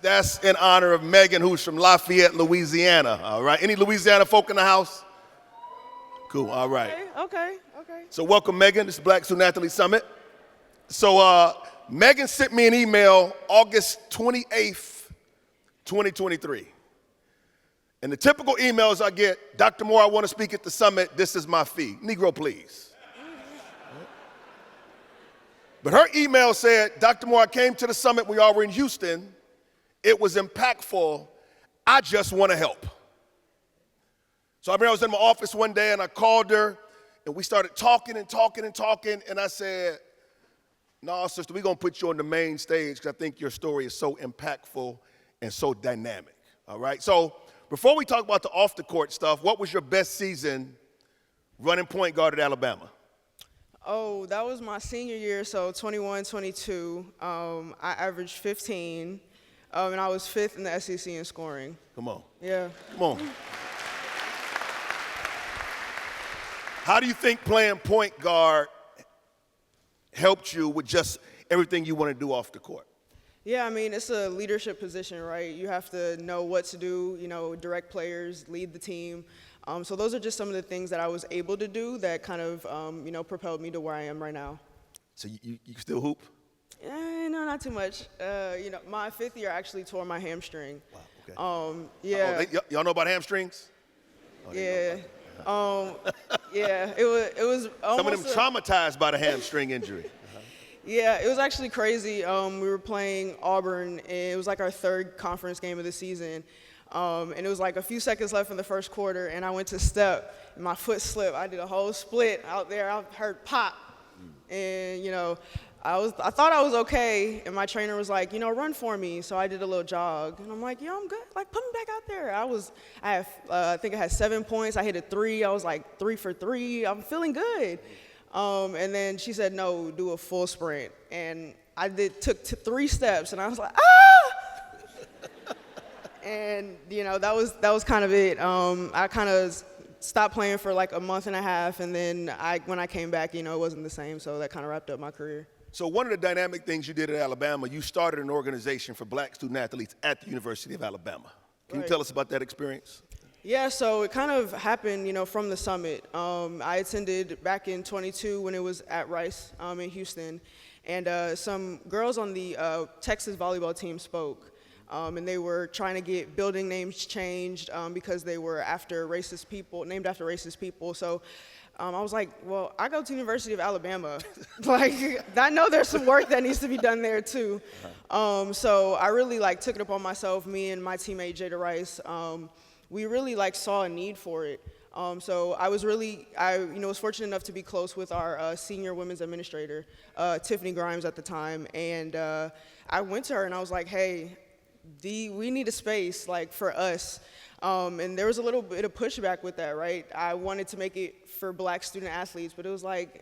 That's in honor of Megan, who's from Lafayette, Louisiana. All right. Any Louisiana folk in the house? Cool. All right. Okay. So welcome, Megan. This is Black Student Athlete Summit. So Megan sent me an email August 28th, 2023. And the typical emails I get, Dr. Moore, I want to speak at the summit. This is my fee. Negro, please. But her email said, Dr. Moore, I came to the summit. We all were in Houston. It was impactful. I just want to help. So I remember I was in my office one day and I called her and we started talking. And I said, no, sister, we're going to put you on the main stage because I think your story is so impactful and so dynamic. All right. So before we talk about the off the court stuff, what was your best season running point guard at Alabama? Oh, that was my senior year, so 21, 22. I averaged 15, and I was fifth in the SEC in scoring. Come on. Yeah. Come on. How do you think playing point guard helped you with just everything you want to do off the court? Yeah, I mean, it's a leadership position, right? You have to know what to do, direct players, lead the team. So those are just some of the things that I was able to do that kind of, propelled me to where I am right now. So you still hoop? No, not too much. My fifth year I actually tore my hamstring. Wow, okay. Yeah. Y'all know about hamstrings? Yeah. It was almost some of them traumatized by the hamstring injury. Yeah, it was actually crazy. We were playing Auburn, and it was like our third conference game of the season. And it was like a few seconds left in the first quarter, and I went to step, and my foot slipped. I did a whole split out there. I heard pop, and I thought I was okay, and my trainer was like, run for me. So I did a little jog, and I'm like, I'm good. Like, put me back out there. I think I had 7 points. I hit a 3. I was like 3 for 3. I'm feeling good. And then she said, no, do a full sprint. And I took 3 steps, and I was like, ah! And, that was kind of it. I kind of stopped playing for like a month and a half, and then when I came back, it wasn't the same, so that kind of wrapped up my career. So one of the dynamic things you did at Alabama, you started an organization for black student athletes at the University of Alabama. Can you tell us about that experience? Yeah, so it kind of happened, from the summit. I attended back in 22 when it was at Rice in Houston, and some girls on the Texas volleyball team spoke, and they were trying to get building names changed because they were named after racist people. So I was like, well, I go to the University of Alabama. Like, I know there's some work that needs to be done there too. So I really took it upon myself, me and my teammate Jada Rice. We really saw a need for it. So I was was fortunate enough to be close with our senior women's administrator, Tiffany Grimes at the time. And I went to her and I was like, hey, we need a space for us. And there was a little bit of pushback with that, right? I wanted to make it for black student athletes, but it was like,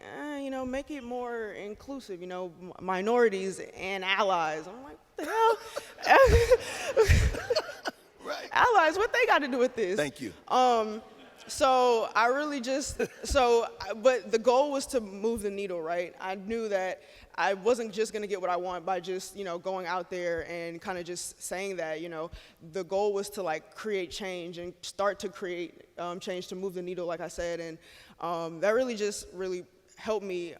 make it more inclusive, minorities and allies. I'm like, what the hell? Right. Allies, what they got to do with this? Thank you. So I really but the goal was to move the needle, right? I knew that I wasn't just going to get what I want by just, going out there and kind of just saying that, The goal was to create change and start to create change to move the needle, like I said. And that really helped me,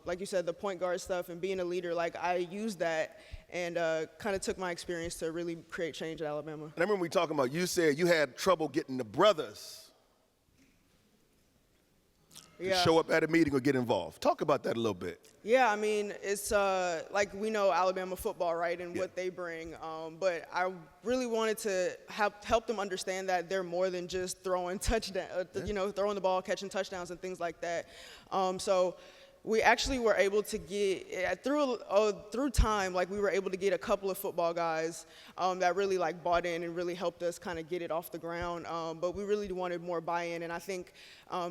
like you said, the point guard stuff and being a leader. I used that and kind of took my experience to really create change at Alabama. And I remember we talking about, you said you had trouble getting the brothers to show up at a meeting or get involved. Talk about that a little bit. Yeah, I mean, it's we know Alabama football, right, and what they bring. But I really wanted to help them understand that they're more than just throwing throwing the ball, catching touchdowns and things like that. So we actually were able to get through time, we were able to get a couple of football guys that really bought in and really helped us kind of get it off the ground. But we really wanted more buy-in, and I think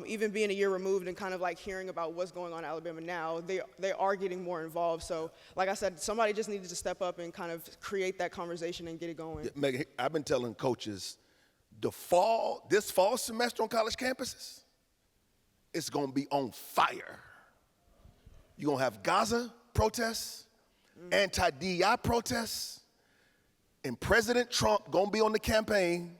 even being a year removed and kind of hearing about what's going on in Alabama now, they are getting more involved. So like I said, somebody just needed to step up and kind of create that conversation and get it going. Yeah, Megan, I've been telling coaches, this fall semester on college campuses, it's going to be on fire. You're going to have Gaza protests, anti-DEI protests. and President Trump gonna be on the campaign,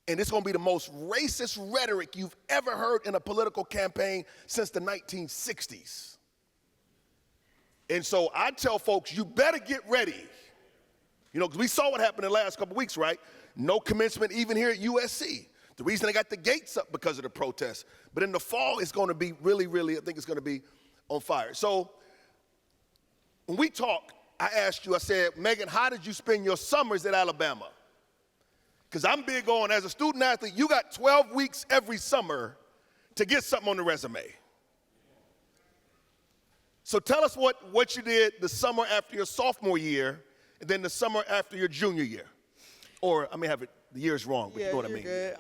and it's gonna be the most racist rhetoric you've ever heard in a political campaign since the 1960s. And so I tell folks, you better get ready. You know, because we saw what happened in the last couple weeks, right? No commencement even here at USC. The reason they got the gates up because of the protests. But in the fall, it's gonna be really, I think it's gonna be on fire. So when we talked, I asked you, I said, Megan, how did you spend your summers at Alabama? Because I'm big on, as a student athlete, you got 12 weeks every summer to get something on the resume. So tell us what you did the summer after your sophomore year, and then the summer after your junior year. Or, I may have the years wrong, but you know what I mean. Good.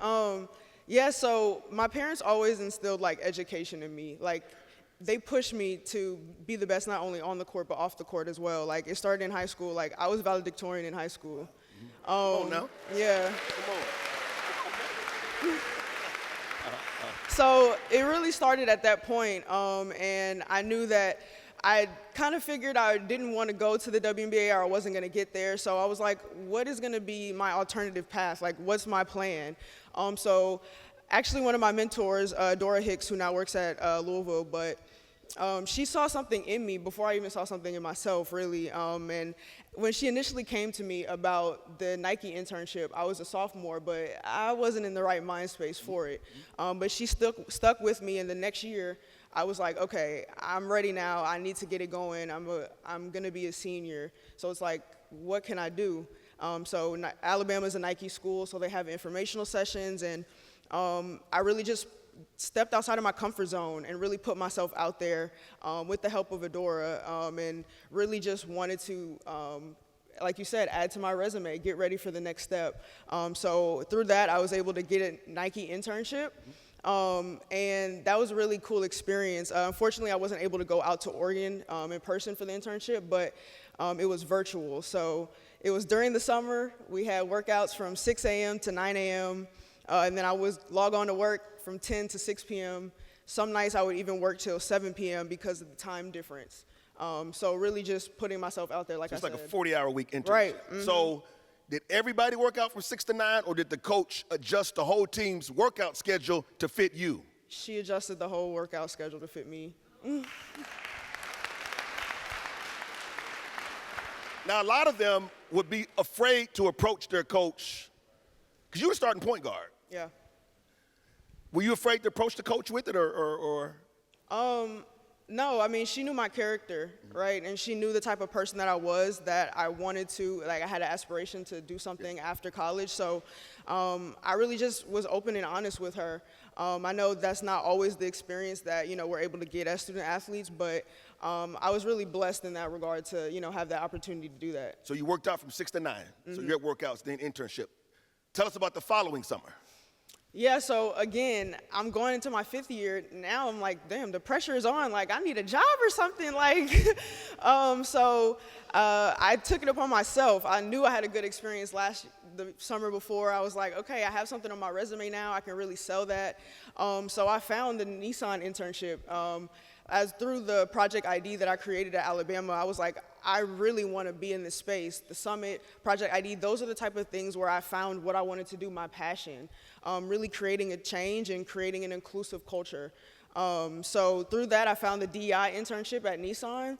Yeah, so my parents always instilled, like, education in me. Like, they pushed me to be the best not only on the court, but off the court as well. Like, it started in high school. Like, I was valedictorian in high school. Come on now. Yeah. Come on. So it really started at that point, and I knew that I kind of figured I didn't want to go to the WNBA or I wasn't going to get there. So I was like, what is going to be my alternative path? Like, what's my plan? So actually one of my mentors, Dora Hicks, who now works at Louisville, but she saw something in me before I even saw something in myself, really. And when she initially came to me about the Nike internship, I was a sophomore, but I wasn't in the right mind space for it. But she stuck with me, and the next year, I was like, okay, I'm ready now. I need to get it going. I'm gonna be a senior. So it's like, what can I do? So Alabama's a Nike school, so they have informational sessions, and I really just stepped outside of my comfort zone and really put myself out there with the help of Adora, and really just wanted to, like you said, add to my resume, get ready for the next step. So through that, I was able to get a Nike internship. And that was a really cool experience. Unfortunately, I wasn't able to go out to Oregon in person for the internship, but it was virtual. So it was during the summer. We had workouts from 6 a.m. to 9 a.m., and then I would log on to work from 10 to 6 p.m. Some nights I would even work till 7 p.m. because of the time difference. So really just putting myself out there, like I said. It's like a 40-hour-week internship. Right. Mm-hmm. So did everybody work out from 6 to 9, or did the coach adjust the whole team's workout schedule to fit you? She adjusted the whole workout schedule to fit me. Now, a lot of them would be afraid to approach their coach, because you were starting point guard. Yeah. Were you afraid to approach the coach with it, or? No, I mean, she knew my character, right? And she knew the type of person that I was, that I wanted to, like, I had an aspiration to do something after college. So I really just was open and honest with her. I know that's not always the experience that, we're able to get as student athletes, but I was really blessed in that regard to, have that opportunity to do that. So you worked out from 6 to 9. So you're at workouts, then internship. Tell us about the following summer. Yeah, so again, I'm going into my 5th year. Now I'm like, damn, the pressure is on. Like, I need a job or something. Like, so I took it upon myself. I knew I had a good experience the summer before. I was like, okay, I have something on my resume now. I can really sell that. So I found the Nissan internship. As through the project ID that I created at Alabama, I was like, I really want to be in this space. The summit, project ID, those are the type of things where I found what I wanted to do, my passion, really creating a change and creating an inclusive culture. So through that, I found the DEI internship at Nissan.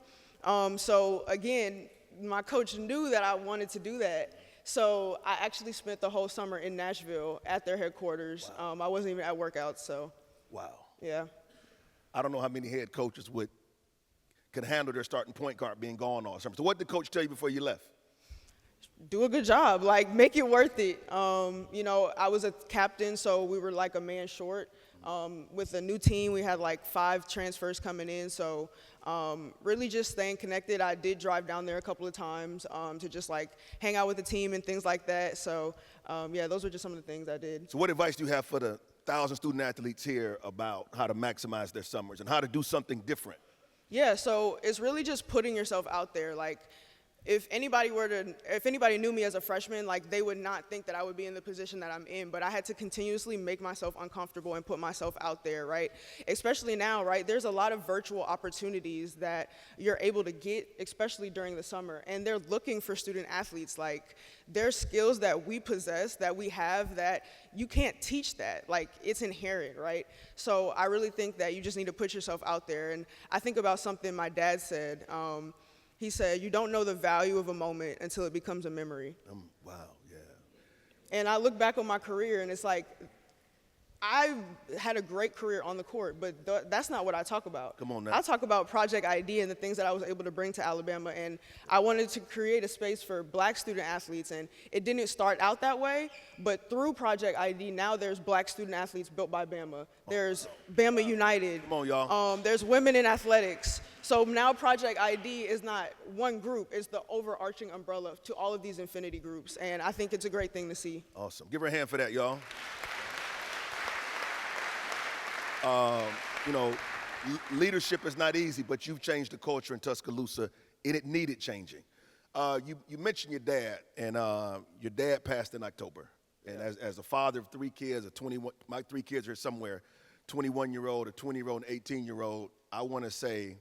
So again, my coach knew that I wanted to do that. So I actually spent the whole summer in Nashville at their headquarters. Wow. I wasn't even at workouts, so. Wow. Yeah. I don't know how many head coaches could handle their starting point guard being gone all summer. So what did the coach tell you before you left? Do a good job, like, make it worth it. I was a captain, so we were like a man short. With a new team, we had like 5 transfers coming in, so really just staying connected. I did drive down there a couple of times to just like hang out with the team and things like that. So yeah, those were just some of the things I did. So what advice do you have for the 1,000 student athletes here about how to maximize their summers and how to do something different? Yeah, so it's really just putting yourself out there. Like, if anybody knew me as a freshman, like they would not think that I would be in the position that I'm in, but I had to continuously make myself uncomfortable and put myself out there, right? Especially now, right? There's a lot of virtual opportunities that you're able to get, especially during the summer, and they're looking for student athletes. Like, there's skills that we possess, that we have, that you can't teach that. Like, it's inherent, right? So I really think that you just need to put yourself out there. And I think about something my dad said. He said, you don't know the value of a moment until it becomes a memory. Wow, yeah. And I look back on my career, and it's like, I had a great career on the court, but that's not what I talk about. Come on now. I talk about Project ID and the things that I was able to bring to Alabama, and I wanted to create a space for black student athletes, and it didn't start out that way, but through Project ID, now there's black student athletes built by Bama. There's Bama United. Come on, y'all. There's women in athletics. So now Project ID is not one group, it's the overarching umbrella to all of these infinity groups, and I think it's a great thing to see. Awesome. Give her a hand for that, y'all. You know, leadership is not easy, but you've changed the culture in Tuscaloosa, and it needed changing. You mentioned your dad, and your dad passed in October. And as a father of 3 kids, my 3 kids are somewhere, 21-year-old, a 20-year-old, and 18-year-old, I want to say,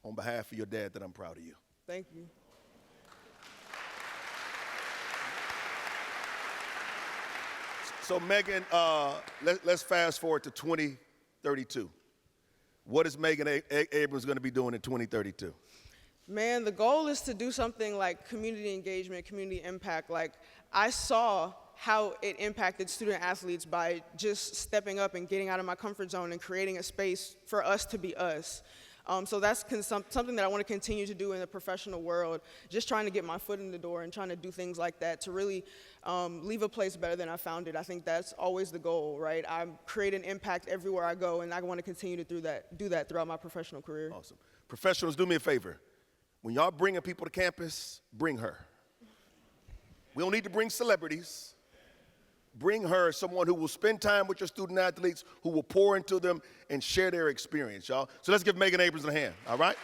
on behalf of your dad, that I'm proud of you. Thank you. So Megan, let's fast forward to 2032. What is Megan Abrams going to be doing in 2032? Man, the goal is to do something like community engagement, community impact. Like, I saw how it impacted student athletes by just stepping up and getting out of my comfort zone and creating a space for us to be us. So that's something that I want to continue to do in the professional world, just trying to get my foot in the door and trying to do things like that to really leave a place better than I found it. I think that's always the goal, right? I create an impact everywhere I go, and I want to continue to do that throughout my professional career. Awesome. Professionals, do me a favor. When y'all bringing people to campus, bring her. We don't need to bring celebrities. Bring her, someone who will spend time with your student athletes, who will pour into them and share their experience, y'all. So let's give Megan Abrams a hand, all right?